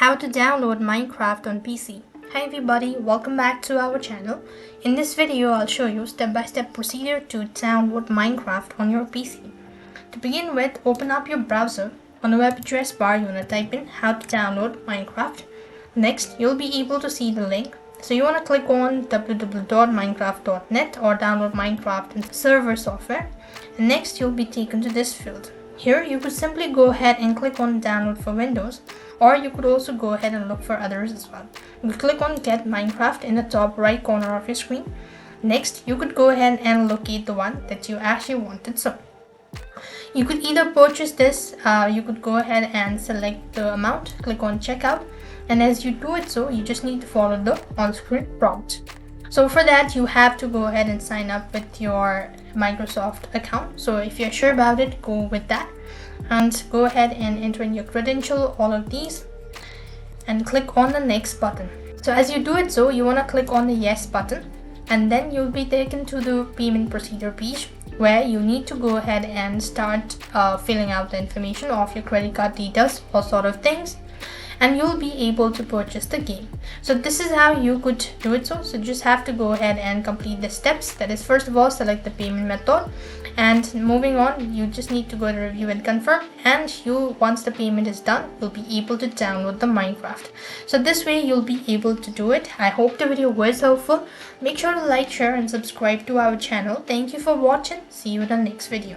How to download Minecraft on PC. Hi everybody, welcome back to our channel. In this video, I'll show you step-by-step procedure to download Minecraft on your PC. To begin with, open up your browser. On the web address bar, you want to type in how to download Minecraft. Next, you'll be able to see the link. So you want to click on www.minecraft.net or download Minecraft in server software. And next, you'll be taken to this field. Here, you could simply go ahead and click on download for Windows, or you could also go ahead and look for others as well. You could click on get Minecraft in the top right corner of your screen. Next, you could go ahead and locate the one that you actually wanted. So you could either purchase this, you could go ahead and select the amount, click on checkout, and as you do it so, you just need to follow the on-screen prompt. So for that, you have to go ahead and sign up with your Microsoft account. So if you're sure about it, go with that and go ahead and enter in your credential, all of these, and click on the next button. So as you do it so, you want to click on the yes button, and then you'll be taken to the payment procedure page where you need to go ahead and start filling out the information of your credit card details, all sort of things, and you'll be able to purchase the game. So this is how you could do it so just have to go ahead and complete the steps. That is, first of all, select the payment method, and moving on, you just need to go to review and confirm, and once the payment is done, you'll be able to download the Minecraft. So this way you'll be able to do it. I hope the video was helpful. Make sure to like, share and subscribe to our channel. Thank you for watching. See you in the next video.